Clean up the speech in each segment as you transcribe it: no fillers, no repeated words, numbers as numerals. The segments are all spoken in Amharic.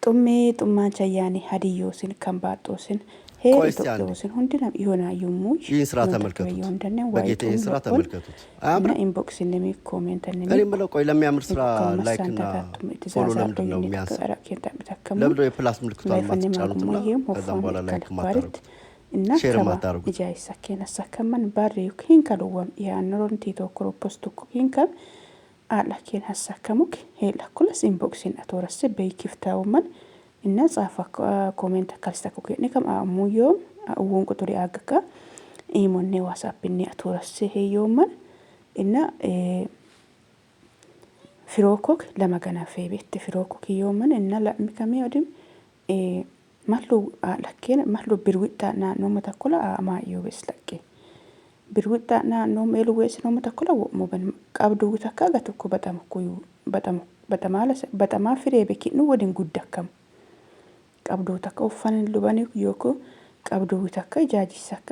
xummaa chayaani hadiyoosin kan baatoosin heer Itoophiyoosin hundinam ihoona yumuuj ይህን ስራ ተመልከቱት በጌታዬ ስራ ተመልከቱት እና ኢንቦክስ እንደሚ ኮሜንት እንደሚ እኔ ምለው ቆይ ለሚያምር ስራ ላይክ እና ፎሎ ለምንድን ነው የሚያንስ ለምንድን የፕላስ ምልክቷን ማትጫኑትና ከዛም በኋላ ላይክ ማታረጉት እና ሼር ማታረጉት ኢጃይሳከና ሳከማን ባሪው ኪንካሉዋም ያንሮን ቲቶ ክሮፖስቱ ኪንካም አላኪን ሐሳከሙክ ሄላ ኩለስ ኢንቦክስን አቶራስ በይክፍታውማን እና ጻፋ ኮሜንት ካልስተኩ ከነከም አሙዮም አውን ቁጥሪ አገካ ኢሞኔ ዋትስአፕ ኒ አቶራስ ሄዮማን እና ፍሮኮክ ለማገና ፌቤት ፍሮኮክ ዮማን እና ለሚከም ይወድም ማሉ አላኪን ማሉ ብርዊጣና ነው መተኮላ አማዮ በስለቄ ብርዊጣና ነው ሜሉዌስ ነው መተኮላ ወሞበን ቀብዱ ተካጋተኩ በጣም ኩዩ በጣም ፍሬ በኪኑ ወድን ጉዳከም ቀብዱ ተከውፈን ሉባኒ yoko ቀብዱ ተከ ጃጂሰካ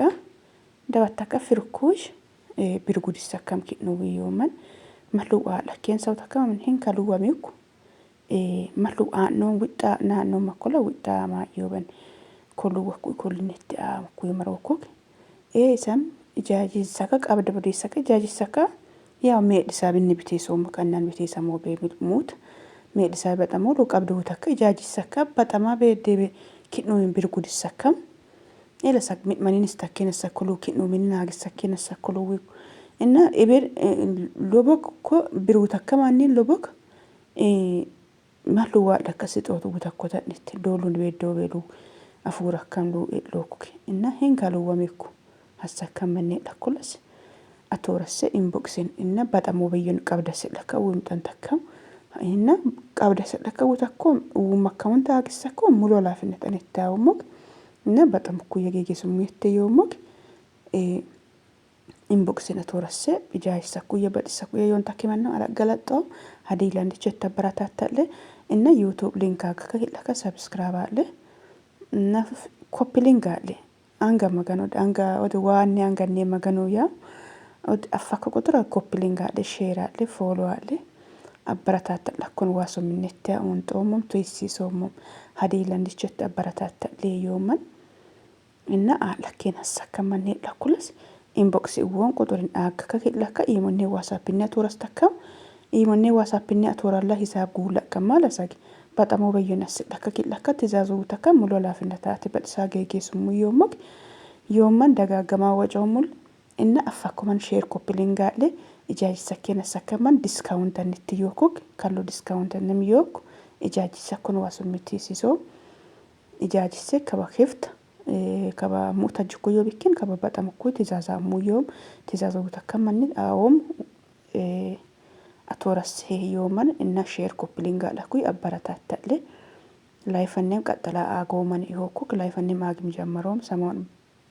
ደባተከ ፍርኩሽ ብርጉዲሰከም ኪኑ ወዮማን ማሉ አላኪን ሰው ተከም ሄን ካሉዋሚኩ ማሉ ነው ውጣ ና ነው መኮላ ውጣ ማዮበን ኮሉ ወኩ ኮልነት አኩ ይመረውኩክ ሰም ጃጂሰካ ቀብዱ በዲሰካ ጃጂሰካ ያው ሜድሳብን ቢቴሶም ከናን ቢቴሰሞ በሚልሙት ሜድሳብ በጣም ወሎ ቀብዱ ተከ ጃጂሰካ በጣም በደብ ኪኑ ብርጉዲሰከም ኤለሰክ ማኒንስታከነ ሰኮሉ ኪኑ ምንናግ ሰከነ ሰኮሉ እና ኢቤር ሎቦክ ኮ ብሩ ተከማኒ ሎቦክ ማሉ ዋደከ ስጦቱ ተኮታኒት ዶሉን ቤዶ ቤሉ አፉራ ካንዱ ሎኩክ እና ሄንካሉ ወሜኩ ሐሳከመኔ ለኩለስ አቶረሰ ኢንቦክስን እና በጣም ወበየን ቀብደስ ለከው እንተንተከም እና ቀብደስ ለከው ተኮም ወመካውን ታክሰኮ ሙሉ ላፍነት እንታውሞክ እና በጣም ኩ የጌጌሱም ይተየውሞክ ኢንቦክስን አቶረሰ ቢጃይሰኩ የበጥሰኩ የዮን ታከመና አላገለጣ ሀዲላንድ ቸተ በራታታለ እና ዩቲዩብ ሊንክ አከከለከ ሰብስክራይብ አለ እና ኮፒ ሊንክ አለ አንጋ መገኖ አንጋ ወደ ዋን አንጋኔ መገኖ ያ ወደ አፋከ ቁጥር ኮፒ ሊንክ አለ ሼር አለ ፎሎ አለ አበራታታለ ኮን ዋሶ ምንተ ወንጦሞም ተይሲሶም ሀዲላንድ ቸተ በራታታለ የዮመን እና አላከን ሐሳከማን ለኩልስ ኢንቦክስ ይወን ቁጥርን አከከለከ ኢሞኔ ዋትስአፕ ኒ አቶራስተከም ኢሞኔ ዋትስአፕ ኒ አቶራላ ሂሳብ ጉላ ከማለ ሳቂ በጣም ወበየነስ ለከከለከ ትዛዙ ተከም ሙሉ ላፍነታት በጥሳገ ጌሱሙ ይወመክ ይወመን ደጋገማ ወጫውሙል እና አፋኮማን ሼር ኮፒ ሊንክ አለ ኢጃጂ ሰከነ ሰከማን ዲስካውንት አንትዮኩክ ካሎ ዲስካውንት እንደሚዮክ ኢጃጂ ሰከነ ዋሱምቲ ሲሶ ኢጃጂ ሰከባ ኺፍት ከባ ሙታጅኩ ይብኪን ከባ በጣም ኩ ትዛዛ ሙዮም ትዛዙ ተከማን አዎም አቶራስ ሄዮማን እና ሼር ኮፒ ሊንክ አለኩ አበራታታለ ላይፈነም ቀጠላ አጎማን ይሆኩክ ላይፈነም ማግም ጀመረውም ሰሞን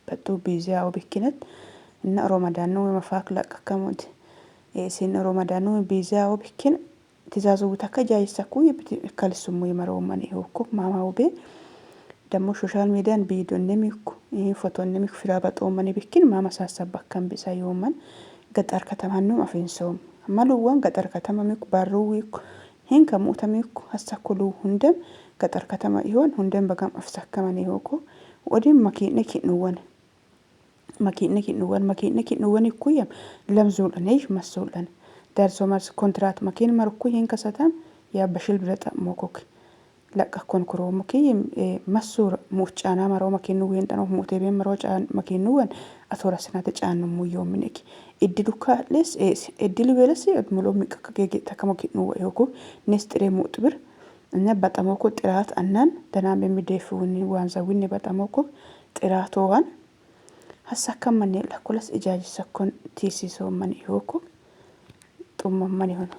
በጡ ቢዛው ቢኪነት እና ሮማዳን ነው መፋክ ለቀከሙት ሲን ሮማዳን ነው ቢዛው ቢኪን ትዛዙ ተከጃይሰኩ ይብከልሱሙ ይመረውማን ይሆኩክ ማማውቤ ደሞ ሶሻል ሚዲያን ቪዲዮ እንደሚኩ ፎቶ እንደሚኩ ፍራባጦ ማን ቢኪን ማማሳሰባከም ቢሳዩማን ገጠር ከተማን ነው አፍንሶም ማሉዋን ገጠር ከተማ ሚኩ ባሩዊኩ ሄን ከሙተሚኩ ሐሳኩሉ ሁንደም ገጠር ከተማ ይሆን ሁንደም በጋም አፍሳከማን ይሆኩ ወዲም ማኪነኪ ንወን ይኩየም ለምዙል ነይሽ መስውለን ዳርሶ ማርስ ኮንትራት ማኪን ማርኩ ሄን ከሰታም ያ በሽል ብረጣ ሞኮክ ለቀኮን ክሮ ሙኪም መስኡር ሙጫና ማሮ ማኪኑ ወን ተኖ ሙቴቤ ማሮጫ ማኪኑ ወን አቶራስና ተጫኑ ሙዮ ምንኪ እድዱካ ለስ እድሉ በለስ ሙሉ ሚቀቀገ ተከሞኪኑ ወይኩ ነስትሬ ሙጥብር እና በጣምኮ ጥራት አናን ተናም የሚደፉን ዋንዛዊን በጣምኮ ጥራቶዋን ሐሳከማን ለኩለስ ኢጃጂ ሰኮን ቲሲሶ ማን ይሆኩ ጡመማን ይሆነ